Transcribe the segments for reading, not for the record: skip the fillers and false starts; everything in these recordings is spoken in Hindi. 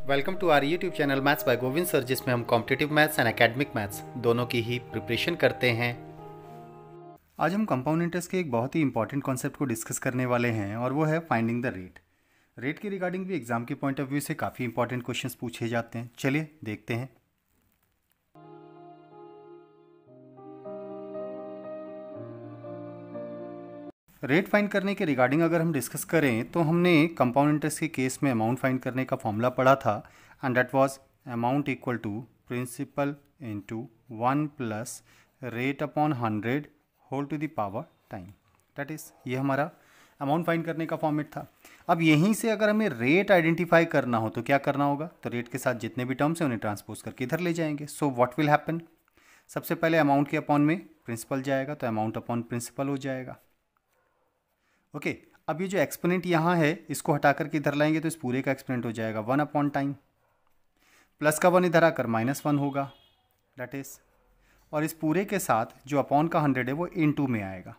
Welcome to our YouTube channel maths by Govind sir, जिसमें हम competitive maths and academic maths दोनों की ही प्रिपरेशन करते हैं। आज हम कंपाउंड इंटरेस्ट के एक बहुत ही इंपॉर्टेंट कॉन्सेप्ट को डिस्कस करने वाले हैं और वो है फाइंडिंग द रेट। रेट के रिगार्डिंग भी एग्जाम के पॉइंट ऑफ व्यू से काफ़ी इंपॉर्टेंट क्वेश्चंस पूछे जाते हैं। चलिए देखते हैं। रेट फाइंड करने के रिगार्डिंग अगर हम डिस्कस करें तो हमने कंपाउंड इंटरेस्ट के केस में अमाउंट फाइंड करने का फॉर्मूला पढ़ा था and that was amount equal to principal into 1 plus rate upon 100 whole to the power time. That is ये हमारा अमाउंट फाइंड करने का फॉर्मेट था। अब यहीं से अगर हमें रेट आइडेंटिफाई करना हो तो क्या करना होगा, तो रेट के साथ जितने भी टर्म्स हैं उन्हें ट्रांसपोज करके इधर ले जाएंगे। सो व्हाट विल हैपन, सबसे पहले अमाउंट के अपॉन में प्रिंसिपल जाएगा तो अमाउंट अपॉन प्रिंसिपल हो जाएगा। ओके अब ये जो एक्सपोनेंट यहाँ है इसको हटा करके इधर लाएंगे तो इस पूरे का एक्सपोनेंट हो जाएगा 1 अपॉन टाइम, प्लस का 1 इधर आकर -1 होगा दैट इज, और इस पूरे के साथ जो अपॉन का 100 है वो इनटू में आएगा।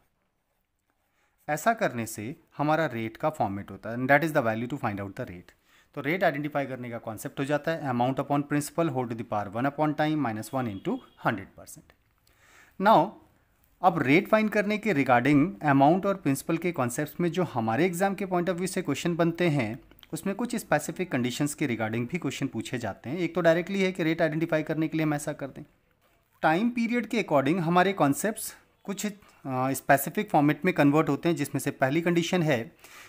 ऐसा करने से हमारा रेट का फॉर्मेट होता है and that is the value to find out the rate. तो रेट आइडेंटिफाई करने का कॉन्सेप्ट हो जाता है amount upon principal whole to the power 1 upon time -1 into 100%। Now अब रेट फाइंड करने के रिगार्डिंग अमाउंट और प्रिंसिपल के कॉन्सेप्ट्स में जो हमारे एग्जाम के पॉइंट ऑफ व्यू से क्वेश्चन बनते हैं उसमें कुछ स्पेसिफिक कंडीशंस के रिगार्डिंग भी क्वेश्चन पूछे जाते हैं। एक तो डायरेक्टली है कि रेट आइडेंटिफाई करने के लिए हम ऐसा कर दें। टाइम पीरियड के अकॉर्डिंग हमारे कॉन्सेप्ट्स कुछ स्पेसिफिक फॉर्मेट में कन्वर्ट होते हैं, जिसमें से पहली कंडीशन है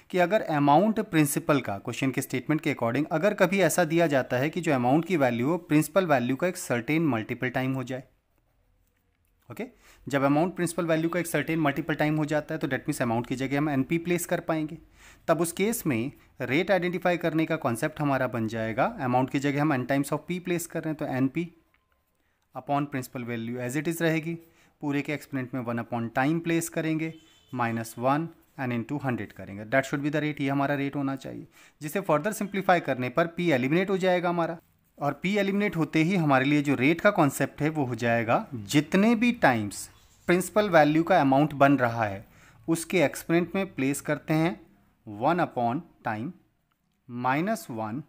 कि अगर अमाउंट प्रिंसिपल का क्वेश्चन के स्टेटमेंट के अकॉर्डिंग अगर कभी ऐसा दिया जाता है कि जो अमाउंट की वैल्यू हो प्रिंसिपल वैल्यू का एक सर्टेन मल्टीपल टाइम हो जाए। ओके जब अमाउंट प्रिंसिपल वैल्यू का एक सर्टेन मल्टीपल टाइम हो जाता है तो डेट मीन्स अमाउंट की जगह हम एनपी प्लेस कर पाएंगे। तब उस केस में रेट आइडेंटिफाई करने का कॉन्सेप्ट हमारा बन जाएगा अमाउंट की जगह हम N times of P place कर रहे हैं तो N P upon principal value as it is रहेगी। पूरे के एक्सपोनेंट में 1 अपॉन टाइम प्लेस करेंगे -1 एंड इंटू 100 करेंगे। That should be the rate, ये हमारा रेट होना चाहिए। जिसे फर्दर सिंप्लीफाई करने पर पी एलिमिनेट हो जाएगा हमारा, और पी एलिमिनेट होते ही हमारे लिए जो रेट का कॉन्सेप्ट है वो हो जाएगा जितने भी टाइम्स प्रिंसिपल वैल्यू का अमाउंट बन रहा है उसके एक्सपोनेंट में प्लेस करते हैं 1 upon time -1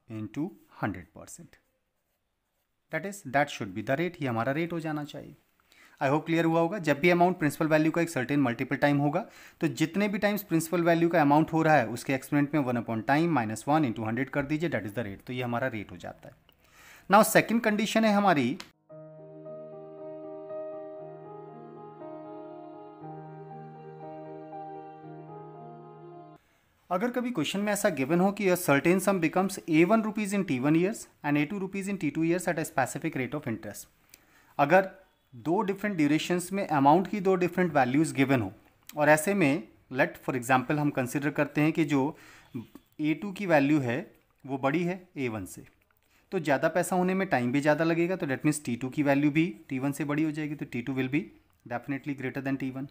into 100%। That should be the rate, ये हमारा रेट हो जाना चाहिए। आई होप क्लियर हुआ होगा। जब भी अमाउंट प्रिंसिपल वैल्यू का एक सर्टेन मल्टीपल टाइम होगा तो जितने भी टाइम्स प्रिंसिपल वैल्यू का अमाउंट हो रहा है उसके एक्सपोनेंट में 1 अपॉन टाइम -1 इंटू 100 कर दीजिए, दैट इज द रेट। तो ये हमारा रेट हो जाता है। नाउ सेकंड कंडीशन है हमारी अगर कभी क्वेश्चन में ऐसा गिवन हो कि a certain sum becomes A1 rupees in T1 years and A2 rupees in T2 years eight a specific rate of interest. अगर दो डिफरेंट ड्यूरेशंस में अमाउंट की दो डिफरेंट वैल्यूज़ गिवन हो और ऐसे में लेट फॉर एग्जांपल हम कंसिडर करते हैं कि जो A2 की वैल्यू है वो बड़ी है A1 से, तो ज़्यादा पैसा होने में टाइम भी ज़्यादा लगेगा, तो डेट मीन्स T2 की वैल्यू भी T1 से बड़ी हो जाएगी, तो T2 will be definitely greater than T1।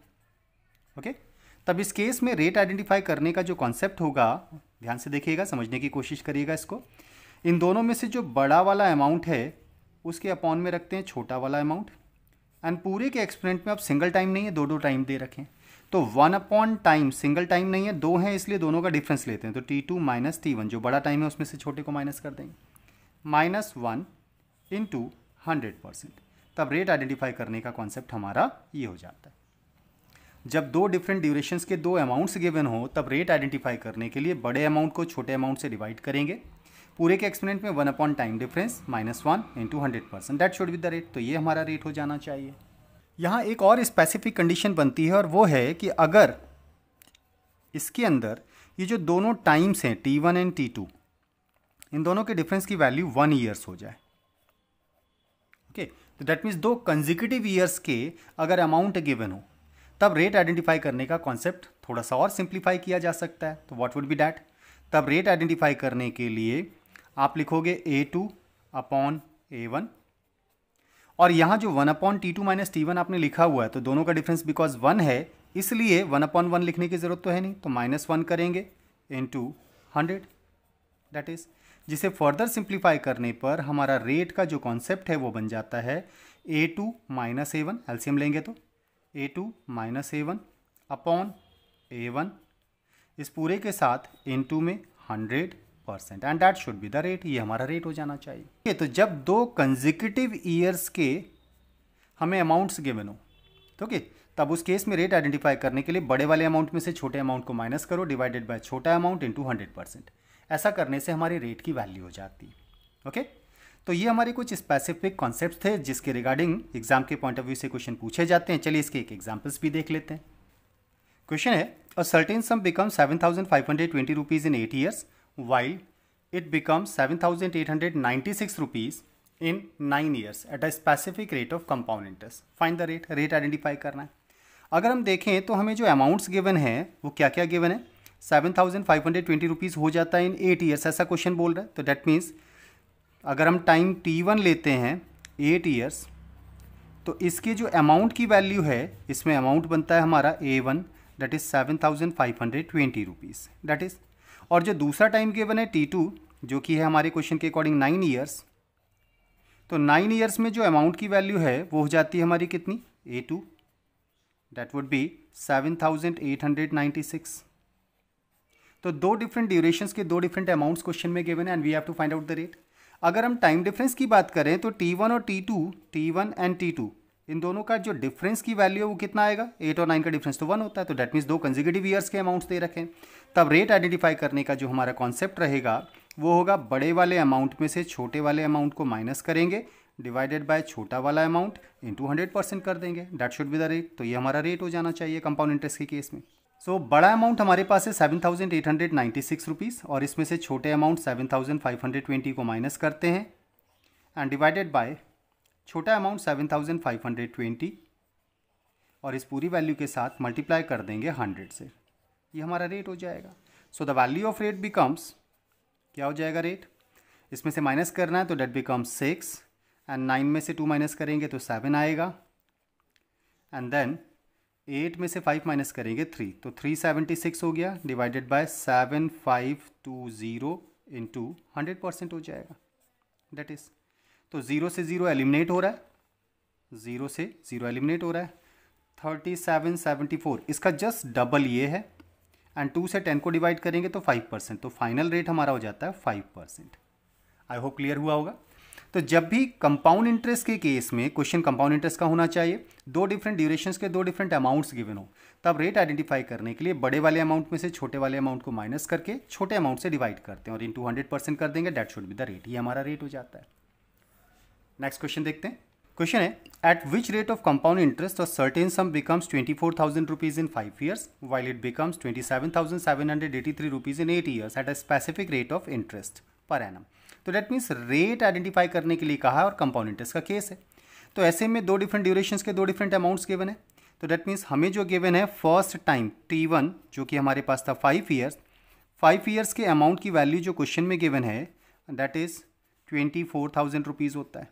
Okay तब इस केस में रेट आइडेंटिफाई करने का जो कॉन्सेप्ट होगा, ध्यान से देखिएगा, समझने की कोशिश करिएगा इसको। इन दोनों में से जो बड़ा वाला अमाउंट है उसके अपॉन में रखते हैं छोटा वाला अमाउंट एंड पूरे के एक्सपोनेंट में अब सिंगल टाइम नहीं है, दो टाइम दे रखें। तो 1 अपॉन टाइम सिंगल टाइम नहीं है, दो हैं, इसलिए दोनों का डिफरेंस लेते हैं। तो T2 माइनस T1 जो बड़ा टाइम है उसमें से छोटे को माइनस कर देंगे, -1 इंटू 100%। तब रेट आइडेंटिफाई करने का कॉन्सेप्ट हमारा ये हो जाता है। जब दो डिफरेंट ड्यूरेशंस के दो अमाउंट्स गिवन हो तब रेट आइडेंटिफाई करने के लिए बड़े अमाउंट को छोटे अमाउंट से डिवाइड करेंगे, पूरे के एक्सपोनेंट में 1 upon time difference -1 into 100%। That should be the rate, तो ये हमारा रेट हो जाना चाहिए। यहाँ एक और स्पेसिफिक कंडीशन बनती है और वो है कि अगर इसके अंदर ये जो दोनों टाइम्स हैं T1 एंड T2 इन दोनों के डिफरेंस की वैल्यू 1 ईयर्स हो जाए। ओके तो दैट मीन्स दो कंजिक्यूटिव ईयर्स के अगर अमाउंट गिवन हो तब रेट आइडेंटिफाई करने का कॉन्सेप्ट थोड़ा सा और सिंप्लीफाई किया जा सकता है। तो व्हाट वुड बी दैट, तब रेट आइडेंटिफाई करने के लिए आप लिखोगे A2 अपॉन A1, और यहाँ जो 1 अपॉन T2 माइनस T1 आपने लिखा हुआ है तो दोनों का डिफरेंस बिकॉज 1 है इसलिए 1 अपॉन 1 लिखने की ज़रूरत तो है नहीं, तो -1 करेंगे इंटू 100 दैट इज, जिसे फर्दर सिंप्लीफाई करने पर हमारा रेट का जो कॉन्सेप्ट है वो बन जाता है A2 माइनस A1, एलसीएम लेंगे तो A2 minus A1 upon A1, इस पूरे के साथ इनटू में 100 100% and that should be the rate. ये हमारा रेट हो जाना चाहिए। तो जब दो कंजिक्यूटिव ईयर्स के हमें अमाउंट्स गिवन हो तो तब उस केस में रेट आइडेंटिफाई करने के लिए बड़े वाले अमाउंट में से छोटे अमाउंट को माइनस करो डिवाइडेड बाय छोटा अमाउंट इंटू 100%। ऐसा करने से हमारी रेट की वैल्यू हो जाती है। ओके, तो ये हमारे कुछ स्पेसिफिक कॉन्सेप्ट्स थे जिसके रिगार्डिंग एग्जाम के पॉइंट ऑफ व्यू से क्वेश्चन पूछे जाते हैं। चलिए इसके एक एग्जाम्पल्स भी देख लेते हैं। क्वेश्चन है, a certain sum becomes 7,520 rupees in 8 years while it becomes 7,896 rupees in 9 years at a specific rate of compound interest. Find the rate. Rate identify करना है। अगर हम देखें तो हमें जो अमाउंट्स गिवन है वो क्या क्या गिवन है। 7,520 रुपीज़ हो जाता है इन 8 years, ऐसा क्वेश्चन बोल रहा है। तो डेट मीन्स अगर हम टाइम T1 लेते हैं 8 years, तो इसके जो अमाउंट की वैल्यू है, इसमें अमाउंट बनता है हमारा A1 that is 7,520 rupees that is. और जो दूसरा टाइम गिवन है T2 जो कि है हमारे क्वेश्चन के अकॉर्डिंग 9 years, तो 9 years में जो अमाउंट की वैल्यू है वो हो जाती है हमारी कितनी, A2 दैट वुड बी 7,896। तो दो डिफरेंट ड्यूरेशंस के दो डिफरेंट अमाउंट्स क्वेश्चन में गिवन है and we have to find out the rate. अगर हम टाइम डिफरेंस की बात करें तो T1 और T1 एंड T2 इन दोनों का जो डिफरेंस की वैल्यू है वो कितना आएगा, 8 और 9 का डिफरेंस तो 1 होता है। तो डेट मीन्स दो कंसेक्यूटिव ईयर्स के अमाउंट्स दे रखे हैं। तब रेट आइडेंटिफाई करने का जो हमारा कॉन्सेप्ट रहेगा वो होगा बड़े वाले अमाउंट में से छोटे वाले अमाउंट को माइनस करेंगे डिवाइडेड बाय छोटा वाला अमाउंट इंटू 100% कर देंगे। That should be the rate. तो ये हमारा रेट हो जाना चाहिए कंपाउंड इंटरेस्ट के केस में। सो बड़ा अमाउंट हमारे पास है 7,896 रुपीज़ और इसमें से छोटे अमाउंट 7,520 को माइनस करते हैं एंड डिवाइडेड बाय छोटा अमाउंट 7,520 और इस पूरी वैल्यू के साथ मल्टीप्लाई कर देंगे 100 से। ये हमारा रेट हो जाएगा। So the value of rate becomes, क्या हो जाएगा रेट, इसमें से माइनस करना है तो डेट बिकम्स 6 एंड 9 में से 2 माइनस करेंगे तो 7 आएगा एंड देन 8 में से 5 माइनस करेंगे 3 तो 376 हो गया डिवाइडेड बाय 7520 इंटू 100% हो जाएगा दैट इज़। तो 0 से 0 एलिमिनेट हो रहा है, 0 से 0 एलिमिनेट हो रहा है। 3774 इसका जस्ट डबल ये है एंड 2 से 10 को डिवाइड करेंगे तो 5%। तो फाइनल रेट हमारा हो जाता है 5%। आई होप क्लियर हुआ होगा। तो जब भी कंपाउंड इंटरेस्ट के केस में क्वेश्चन कंपाउंड इंटरेस्ट का होना चाहिए, दो डिफरेंट ड्यूरेशंस के दो डिफरेंट अमाउंट्स गिवन हो, तब रेट आइडेंटिफाई करने के लिए बड़े वाले अमाउंट में से छोटे वाले अमाउंट को माइनस करके छोटे अमाउंट से डिवाइड करते हैं और इंटू 100% कर देंगे। That should be the rate. ये हमारा रेट हो जाता है। नेक्स्ट क्वेश्चन देखते हैं। क्वेश्चन है, at which rate of compound interest और certain sum becomes 24,000 rupees in 5 years while it becomes 27,783 rupees in 8 years at a specific rate of interest per annum. तो डेट मीन्स रेट आइडेंटिफाई करने के लिए कहा है और कंपाउंड इंटरेस्ट का केस है। तो ऐसे में दो डिफरेंट ड्यूरेशंस के दो डिफरेंट अमाउंट्स गिवन है। तो डेट मीन्स हमें जो गिवन है फर्स्ट टाइम T1 जो कि हमारे पास था 5 years के अमाउंट की वैल्यू जो क्वेश्चन में गिवन है दैट इज 24,000 रुपीज़ होता है,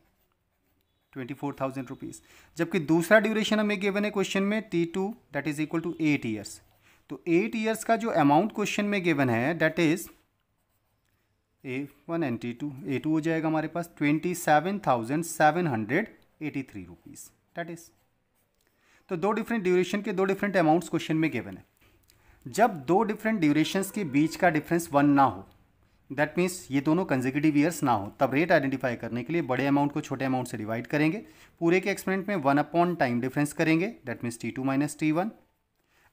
24,000 रुपीज़। जबकि दूसरा ड्यूरेशन हमें गिवन है क्वेश्चन में T2 that is equal to 8 years। तो 8 years का जो अमाउंट क्वेश्चन में गिवन है that is A1 and A2 हो जाएगा हमारे पास 27,783 रुपीज़ दैट इज। तो दो डिफरेंट ड्यूरेशन के दो डिफरेंट अमाउंट्स क्वेश्चन में गिवन है। जब दो डिफरेंट ड्यूरेशंस के बीच का डिफरेंस 1 ना हो, दैट मीन्स ये दोनों कंसेक्यूटिव ईयर्स ना हो, तब रेट आइडेंटिफाई करने के लिए बड़े अमाउंट को छोटे अमाउंट से डिवाइड करेंगे। पूरे के एक्सपेरिमेंट में 1 अपॉन टाइम डिफरेंस करेंगे that means T2 minus T1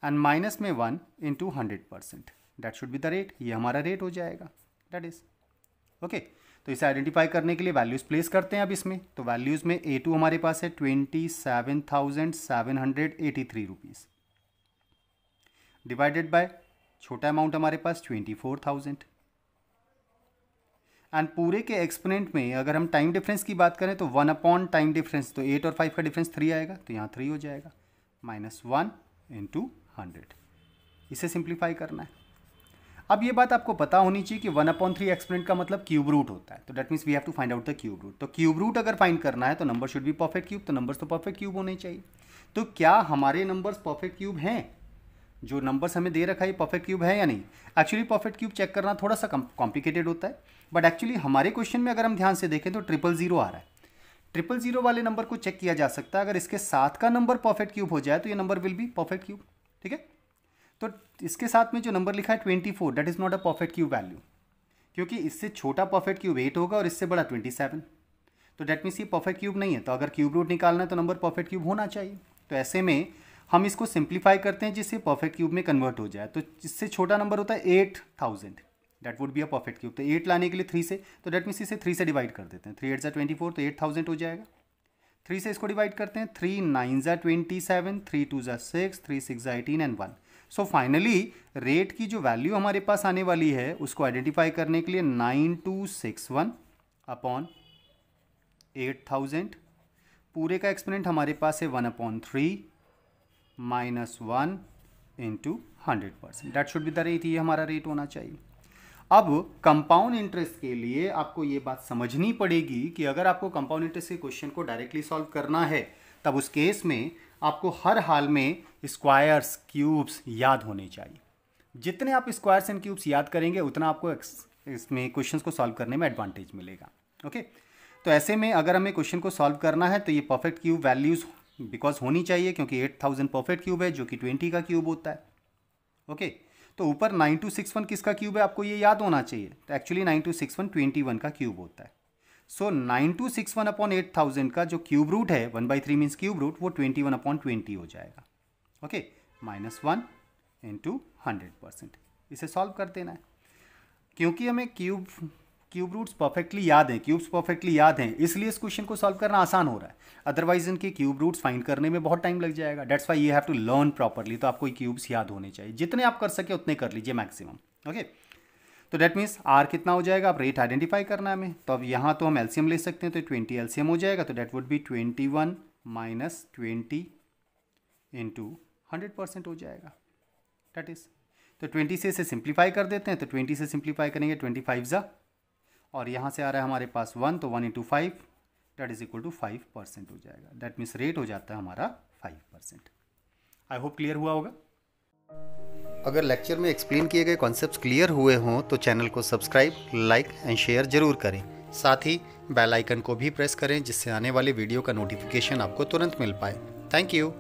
and minus में 1 into 100%। That should be the rate. ये हमारा रेट हो जाएगा दैट इज ओके। तो इसे आइडेंटिफाई करने के लिए वैल्यूज़ प्लेस करते हैं अब इसमें। तो वैल्यूज़ में A2 हमारे पास है 27,783 रुपीज़ डिवाइडेड बाय छोटा अमाउंट हमारे पास 24,000 एंड पूरे के एक्सपोनेंट में अगर हम टाइम डिफरेंस की बात करें तो 1 अपॉन टाइम डिफरेंस, तो 8 और 5 का डिफरेंस 3 आएगा तो यहाँ 3 हो जाएगा माइनस 1 इंटू 100। इसे सिंप्लीफाई करना है। अब ये बात आपको पता होनी चाहिए कि 1/3 एक्सपोनेंट का मतलब क्यूब रूट होता है। तो that means we have to find out the cube root. तो क्यूब रूट अगर फाइंड करना है तो number should be perfect cube. तो नंबर्स तो परफेक्ट क्यूब होने चाहिए। तो क्या हमारे नंबर्स परफेक्ट क्यूब हैं? जो नंबर्स हमें दे रखा है परफेक्ट क्यूब है या नहीं? एक्चुअली परफेक्ट क्यूब चेक करना थोड़ा सा कॉम्प्लिकेटेड होता है, बट एक्चुअली हमारे क्वेश्चन में अगर हम ध्यान से देखें तो 000 आ रहा है। 000 वाले नंबर को चेक किया जा सकता है। अगर इसके साथ का नंबर परफेक्ट क्यूब हो जाए तो ये number will be perfect cube. ठीक है, तो इसके साथ में जो नंबर लिखा है 24 that is not a perfect cube value, क्योंकि इससे छोटा परफेक्ट क्यूब 8 होगा और इससे बड़ा 27, तो डेट मीन्स ये परफेक्ट क्यूब नहीं है। तो अगर क्यूब रूट निकालना है तो नंबर परफेक्ट क्यूब होना चाहिए। तो ऐसे में हम इसको सिंप्लीफाई करते हैं जिससे परफेक्ट क्यूब में कन्वर्ट हो जाए। तो इससे छोटा नंबर होता है 8000, that would be a perfect cube. तो 8 लाने के लिए 3 से, तो डेट मीन्स इसे 3 से डिवाइड कर देते हैं। 3 8 24, तो 8000 हो जाएगा। 3 से इसको डिवाइड करते हैं, 3 9 27, 3 2 6, 3 6 18 एंड 1। सो फाइनली रेट की जो वैल्यू हमारे पास आने वाली है उसको आइडेंटिफाई करने के लिए 9261 अपॉन 8000, पूरे का एक्सपोनेंट हमारे पास है 1/3 minus 1 into 100%, that should be the rate. ये हमारा रेट होना चाहिए। अब कंपाउंड इंटरेस्ट के लिए आपको ये बात समझनी पड़ेगी कि अगर आपको कंपाउंड इंटरेस्ट के क्वेश्चन को डायरेक्टली सॉल्व करना है तब उस केस में आपको हर हाल में स्क्वायर्स क्यूब्स याद होने चाहिए। जितने आप स्क्वायर्स एंड क्यूब्स याद करेंगे उतना आपको इसमें क्वेश्चंस को सॉल्व करने में एडवांटेज मिलेगा। ओके, तो ऐसे में अगर हमें क्वेश्चन को सॉल्व करना है तो ये परफेक्ट क्यूब वैल्यूज बिकॉज होनी चाहिए, क्योंकि 8000 परफेक्ट क्यूब है जो कि 20 का क्यूब होता है। ओके, तो ऊपर 9261 किसका क्यूब है आपको ये याद होना चाहिए। तो एक्चुअली 9261 21 का क्यूब होता है। सो 9261 अपॉन 8000 का जो क्यूब रूट है 1/3 मीन्स क्यूब रूट, वो 21/20 हो जाएगा। Okay, -1 into 100%। इसे सॉल्व कर देना है। क्योंकि हमें क्यूब रूट्स परफेक्टली याद हैं, क्यूब्स परफेक्टली याद हैं, इसलिए इस क्वेश्चन को सॉल्व करना आसान हो रहा है। अदरवाइज इनके क्यूब रूट्स फाइंड करने में बहुत टाइम लग जाएगा। That's why you have to learn properly. तो आपको क्यूब्स याद होने चाहिए, जितने आप कर सके उतने कर लीजिए मैक्सिमम। ओके, तो डेट मीन्स आर कितना हो जाएगा, आप रेट आइडेंटिफाई करना है हमें। तो अब यहाँ तो हम एलसीएम ले सकते हैं, तो 20 एलसीएम हो जाएगा। तो that would be 21 minus 20 into 100% हो जाएगा। डेट इज, तो 20 से इसे सिंप्लीफाई कर देते हैं। तो 20 से सिंप्लीफाई करेंगे 25 जा, और यहाँ से आ रहा है हमारे पास 1, तो 1 into 5 that is equal to 5% हो जाएगा। दैट मीन्स रेट हो जाता है हमारा 5%। आई होप क्लियर हुआ होगा। अगर लेक्चर में एक्सप्लेन किए गए कॉन्सेप्ट्स क्लियर हुए हों तो चैनल को सब्सक्राइब, लाइक एंड शेयर जरूर करें। साथ ही बेल आइकन को भी प्रेस करें जिससे आने वाले वीडियो का नोटिफिकेशन आपको तुरंत मिल पाए। Thank you.